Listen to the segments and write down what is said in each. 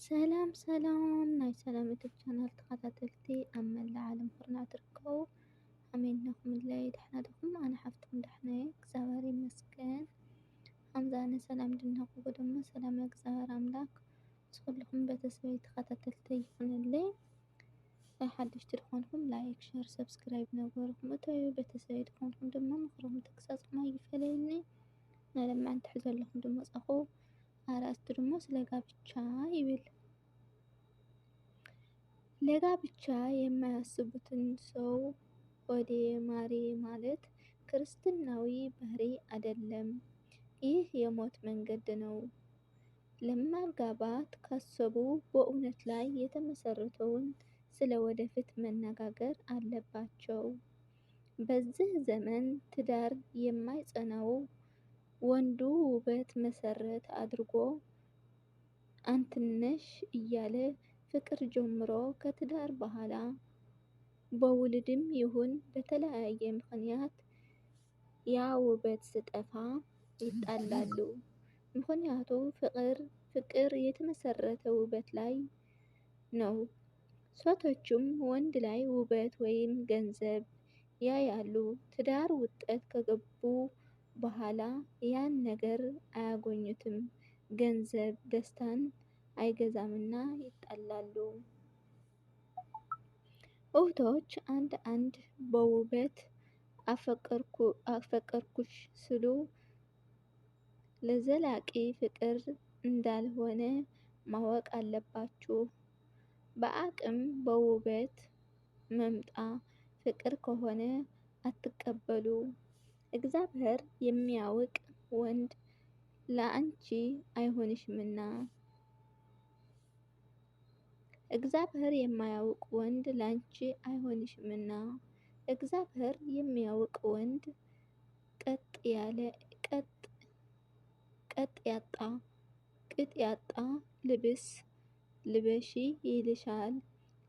ሰላም ሰላም ናይ ሰላም ዩቱብ ቻናል ተኸታተልቲ ኣብ መላእ ዓለም ኩርና ትርከቡ ኣሜንኩምለይ ድሕና ዲኹም? ኣነ ሓፍቶም ዳሕና እየ እግዚኣብሔር ይመስገን። ከምዚ ኣነ ሰላም እንድንረክቦ ድማ ሰላም እግዚኣብሔር ኣምላክ ንኩልኩም ቤተሰበይ ተኸታተልቲ ይኹንለይ። ሓደሽቲ ድኾንኩም ላይክ ሸር ሰብስክራይብ ነገርኩም እተዩ ቤተሰበይ ድኾንኩም ድማ ምክሮም ተግሳጽማ ይፈለየኒ። ናይ ለማዓንቲ ትሕዘለኩም ድማ ጻኹ አርእስቱ ደግሞ ስለ ጋብቻ ይብል። ለጋብቻ የማያስቡትን ሰው ወደ ማሪ ማለት ክርስትናዊ ባህሪ አይደለም። ይህ የሞት መንገድ ነው። ለማጋባት ካሰቡ በእውነት ላይ የተመሰረተውን ስለ ወደፊት መነጋገር አለባቸው። በዚህ ዘመን ትዳር የማይጸናው ወንዱ ውበት መሰረት አድርጎ አንትነሽ እያለ ፍቅር ጀምሮ ከትዳር በኋላ በውልድም ይሁን በተለያየ ምክንያት ያ ውበት ስጠፋ ይጣላሉ። ምክንያቱ ፍቅር የተመሰረተ ውበት ላይ ነው። ሴቶችም ወንድ ላይ ውበት ወይም ገንዘብ ያያሉ። ትዳር ውጤት ከገቡ በኋላ ያን ነገር አያገኙትም። ገንዘብ ደስታን አይገዛምና ይጣላሉ። እህቶች አንድ በውበት አፈቀርኩሽ ስሉ ለዘላቂ ፍቅር እንዳልሆነ ማወቅ አለባችሁ። በአቅም በውበት መምጣ ፍቅር ከሆነ አትቀበሉ። እግዚአብሔር የሚያውቅ ወንድ ለአንቺ አይሆንሽምና። እግዚአብሔር የማያውቅ ወንድ ላንቺ አይሆንሽምና። እግዚአብሔር የሚያውቅ ወንድ ቅጥ ያጣ ልብስ ልበሺ ይልሻል።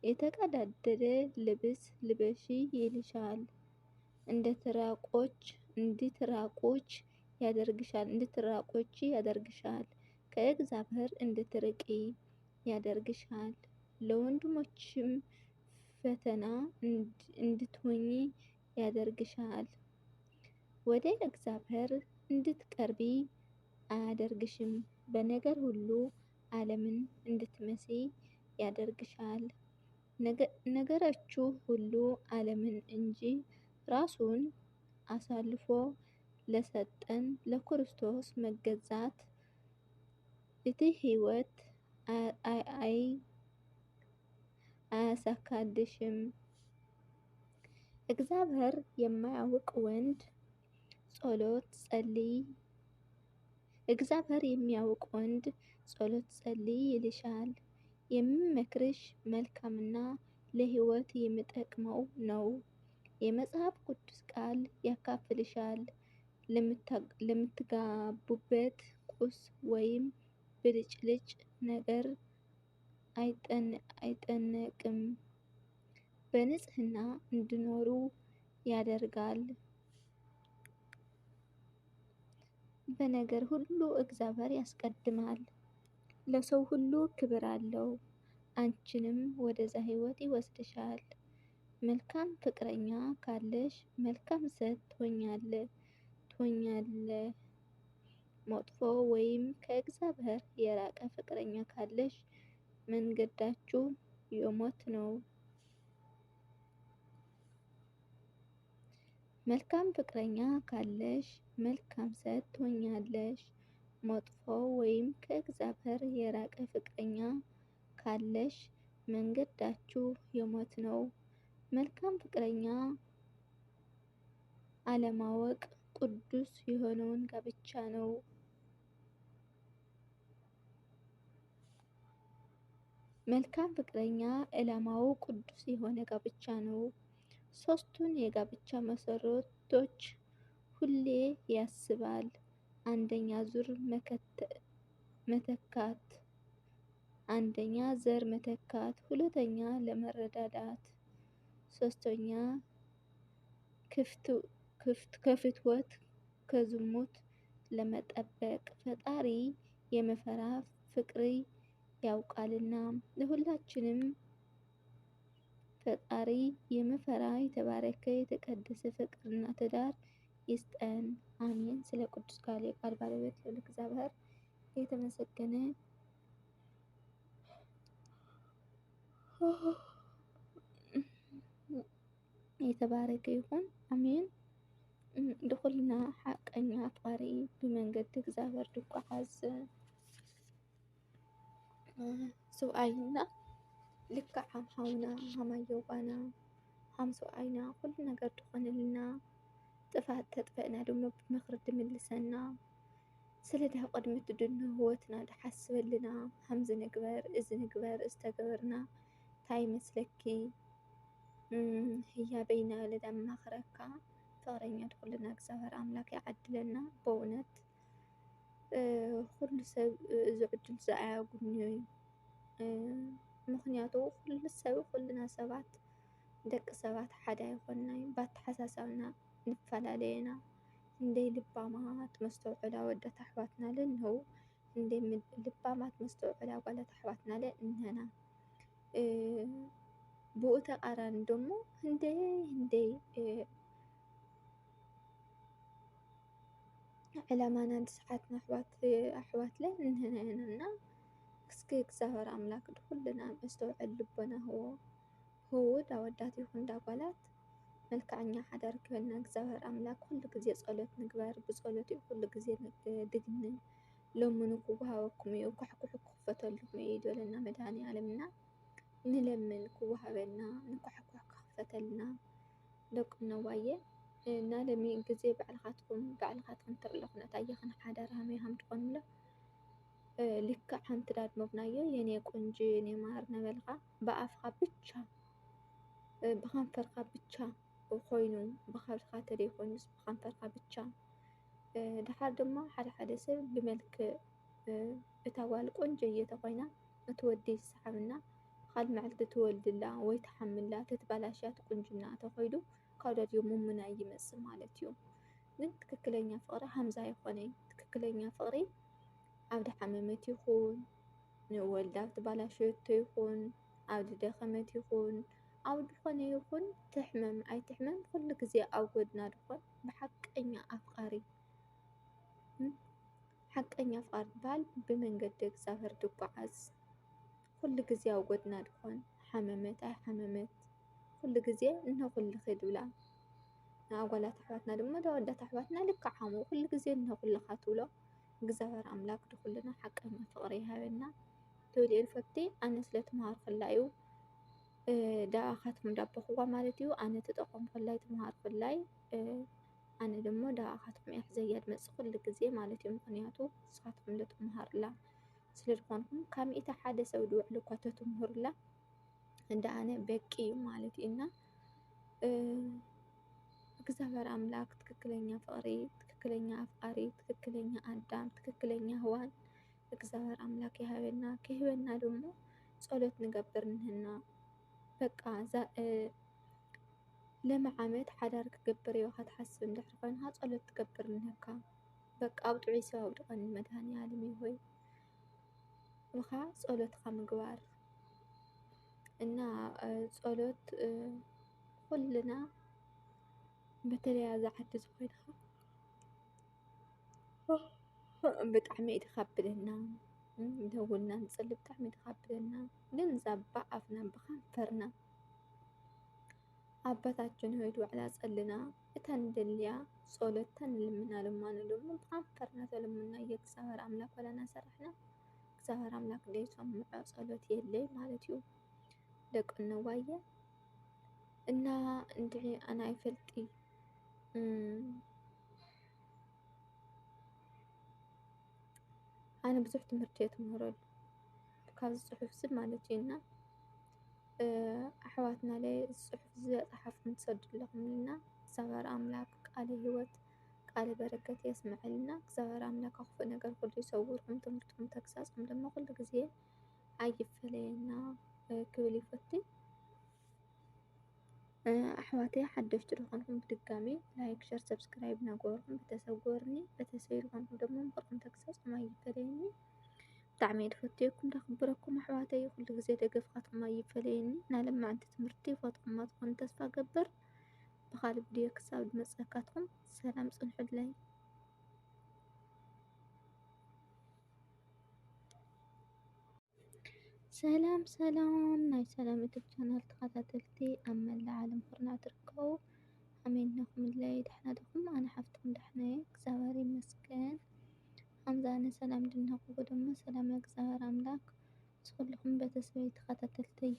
የተቀዳደደ ልብስ ልበሺ ይልሻል። እንድትራቆች ያደርግሻል። ከእግዚአብሔር እንድትርቂ ያደርግሻል። ለወንድሞችም ፈተና እንድትሆኚ ያደርግሻል። ወደ እግዚአብሔር እንድትቀርቢ አያደርግሽም። በነገር ሁሉ ዓለምን እንድትመስይ ያደርግሻል። ነገራችሁ ሁሉ ዓለምን እንጂ ራሱን አሳልፎ ለሰጠን ለክርስቶስ መገዛት እቲ ሕይወት አያሳካድሽም። እግዚአብሔር የማያውቅ ወንድ ጸሎት ጸልይ ይልሻል። የምመክርሽ መልካምና ለሕይወት የሚጠቅመው ነው። የመጽሐፍ ቅዱስ ቃል ያካፍልሻል። ለምትጋቡበት ቁስ ወይም ብልጭልጭ ነገር አይጠነቅም። በንጽህና እንዲኖሩ ያደርጋል። በነገር ሁሉ እግዚአብሔር ያስቀድማል። ለሰው ሁሉ ክብር አለው። አንቺንም ወደዛ ሕይወት ይወስድሻል። መልካም ፍቅረኛ ካለሽ መልካም ሴት ትሆኛለሽ። መጥፎ ወይም ከእግዚአብሔር የራቀ ፍቅረኛ ካለሽ መንገዳችሁ የሞት ነው። መልካም ፍቅረኛ ካለሽ መልካም ሴት ትሆኛለሽ። መጥፎ ወይም ከእግዚአብሔር የራቀ ፍቅረኛ ካለሽ መንገዳችሁ የሞት ነው። መልካም ፍቅረኛ አለማወቅ ቅዱስ የሆነውን ጋብቻ ነው። መልካም ፍቅረኛ ዓላማው ቅዱስ የሆነ ጋብቻ ነው። ሶስቱን የጋብቻ መሰረቶች ሁሌ ያስባል። አንደኛ ዘር መተካት፣ ሁለተኛ ለመረዳዳት፣ ሶስተኛ ከፍትወት ከዝሙት ለመጠበቅ ፈጣሪ የመፈራ ያውቃልና ለሁላችንም ፈጣሪ የመፈራ የተባረከ የተቀደሰ ፍቅርና ትዳር ይስጠን። አሜን። ስለ ቅዱስ ቃል የቃል ባለቤት ልዑል እግዚአብሔር የተመሰገነ የተባረከ ይሁን። አሜን። ድኹልና ሓቀኛ አፍቃሪ ብመንገዲ እግዚአብሔር ድጓዓዝ ሰብኣይና ልክዕ ሃም ሓውና ሃም ኣዮባና ሃም ሰብኣይና ኩሉ ነገር ድኾነልና ጥፋት ተጥፈአና ድማ ብምኽሪ ድምልሰና ስለ ዳ ቅድሚት ድኖ ህይወትና ድሓስበልና ሃምዚ ንግበር እዚ ንግበር እዚ ተገበርና እንታይ ይመስለኪ ህያበይና ኢለ ዳማኽረካ ፍቅረኛ ድኹልና እግዚአብሔር ኣምላክ ይዓድለና። በእውነት ኩሉ ሰብ እዚ ዕድል ዝኣያጉኒ ምክንያቱ ኩሉ ሰብ ኩልና ሰባት ደቂ ሰባት ሓደ ኣይኮንናን በኣተሓሳስባና ንፈላለየና እንደይ ልባማት መስተውዕል ኣወዳት ኣሕዋትና ለንህው እንደይ ልባማት መስተውዕል ኣጓላት ኣሕዋትና ለ እንሄና ብኡ ተቃራኒ ደሞ እንደይ ዕላማና ንስሓትና ኣሕዋት ለ እንሄና እስኪ እግዚአብሔር ኣምላክ ድኩልና መስተውዕል ልቦና ህውድ ኣወዳት ይኹን ዳጓላት መልክዐኛ ሓዳር ክበልና እግዚአብሔር ኣምላክ ኩሉ ግዜ ጸሎት ንግበር ብጸሎት እዩ ኩሉ ግዜ ድግኒ ለምኑ ክወሃበኩም እዩ ኩሕኩሑ ክኽፈተልኩም እዩ ይበለና መድኃኒዓለምና ንለምን ክወሃበና ንኩሕኩሕ ክኽፈተልና ደቁና ዋየ እና ለሚ ግዜ ባዕልኻትኩም ትርኢ ኩነታት ይኹን ሓዳር ሃመይ ሃም ትኾኑለ ልክዕ ሓንቲ ዳድመብናዮ የኔ ቆንጆ የኔ ማር ነበልካ ብኣፍካ ብቻ ብከንፈርካ ብቻ ኮይኑ ብካልካ ተደይኮኑስ ብከንፈርካ ብቻ ድሓር ድማ ሓደ ሰብ ብመልክዕ እታ ጓል ቆንጆ እየተኮይና እቲ ወዲ ይሰሓብና ካል መዓልቲ ትወልድላ ወይ ትሓምላ ተትባላሽያ ቁንጅና ተኸይዱ ካብ ዳድዮ ሙሙና ይመስል ማለት እዩ። ግን ትክክለኛ ፍቅሪ ሃምዛ ኣይኮነን። ትክክለኛ ፍቅሪ ኣብ ድሓመመት ይኹን ንወልዳ ትባላሽየቶ ይኹን ኣብ ድደኸመት ይኹን ኣብ ድኾነ ይኹን ትሕመም ኣይትሕመም ኩሉ ግዜ ኣብ ጎድና ድኾን ብሓቀኛ ኣፍቃሪ ሓቀኛ ኣፍቃሪ ባል ብመንገዲ እግዚአብሔር ድጓዓዝ ኩሉ ግዜ ኣብ ጎድና ድኾን ሓመመት ኣይሓመመት ኩሉ ግዜ እንኩልኺ ድብላ ንኣጓላት ኣሕዋትና ድማ ዳወዳት ኣሕዋትና ልክዕ ሓሙ ኩሉ ግዜ እንኩልኻ ትብሎ እግዚአብሔር ኣምላክ ድኩልና ሓቀኛ ፍቅሪ ይሃበና ትብልየ ንፈቲ ኣነ ስለ ትምሃር ከላዩ ዳኣኻትኩም ዳቦኽዋ ማለት እዩ ኣነ ትጠቐም ከላይ ትምሃር ከላይ ኣነ ደሞ ዳኣኻትኩም እያ ሕዘያ ድመጽእ ኩሉ ግዜ ማለት እዩ ምክንያቱ ንስኻትኩም ለትምሃርላ ስለ ድኾንኩም ካብ ሚእቲ ሓደ ሰብ ድውዕል እኳ ተትምህሩላ እንደ ኣነ በቂ እዩ ማለት እዩ እና እግዚአብሔር ኣምላክ ትክክለኛ ፍቅሪ ትክክለኛ ኣፍቃሪ ትክክለኛ ኣዳም ትክክለኛ ህዋን እግዚአብሔር ኣምላክ ይሃበና ክህበና ደሞ ጸሎት ንገብር ንህና በቃ ለመዓመት ሓዳር ክገብር ኢኻ ትሓስብ እንድሕር ኮይንካ ጸሎት ትገብር ንህካ በቃ ኣብ ጥዑይ ሰብ ኣብ ድቐኒ መድኃኒዓለም እዩ ሆይ ኢኻ ጸሎትካ ምግባር እና ጸሎት ኩልና በተለይ ዓዲ ዝኾንካ ብጣዕሚ እዩ ድኸብደና ደውልና ንጸሊ ብጣዕሚ ድኸብደና ግን ዛባ ኣፍና ብከንፈርና ኣባታችን ሆይ ድዋዕላ ጸልና እተን ደልያ ጸሎት ተንልምና ልማኑ ደሞ ብከንፈርና ተልምና የእግዚአብሔር ኣምላክ ወላና ሰራሕና እግዚአብሔር ኣምላክ ዘይሰምዖ ጸሎት የለይ ማለት እዩ ደቅነ ዋየ እና እንድዒ ኣነ ኣይፈልጢ ኣነ ብዙሕ ትምህርቲ እየ ትምህረሉ ካብዚ ፅሑፍ ዚ ማለት እዩና ኣሕዋትና ላይ ፅሑፍ ዘፀሓፍኩም ትሰድለኹም ኢልና እግዚአብሔር ኣምላክ ቃለ ህይወት ቃለ በረከት የስምዐልና እግዚአብሔር ኣምላክ ክፉእ ነገር ኩሉ ይሰውርኩም ትምህርትኩም ተግሳጽኩም ድማ ኩሉ ግዜ ኣይፈለየና ክብል ይፈቲ ኣሕዋተይ ሓደሽቲ ድኾንኩም ብድጋሚ ላይክ ሸር ሰብስክራይብ እናገበርኩም ቤተሰብ ጎርኒ ቤተሰብ ኢልኩም ደግሞ ምክርኩም ተግሳጽኩም ኣይፈለየኒ ብጣዕሚ እየ ዝፈትየኩም እንዳኽብረኩም ኣሕዋተይ ኩሉ ግዜ ደገፍካትኩም ኣይፈለየኒ ናለማዓንቲ ትምህርቲ ፈትኹማ ትኾኑ ተስፋ ገበር ብኻልእ ቪድዮ ክሳብ ዝመፀካትኩም ሰላም ፅንሑለይ። ሰላም ሰላም ናይ ሰላም ዩቱብ ቻናል ተኸታተልቲ ኣብ መላእ ዓለም ኩርናዕ ትርከቡ ኣሜንኩምለይ ድሕና ዲኹም? ኣነ ሓፍትኩም ዳሕና እየ እግዚኣብሔር ይመስገን። ከምዚ ኣነ ሰላም እንድንረኽቦ ድማ ሰላም እግዚኣብሔር ኣምላክ ንስኹልኩም ቤተሰበይ ተኸታተልተይ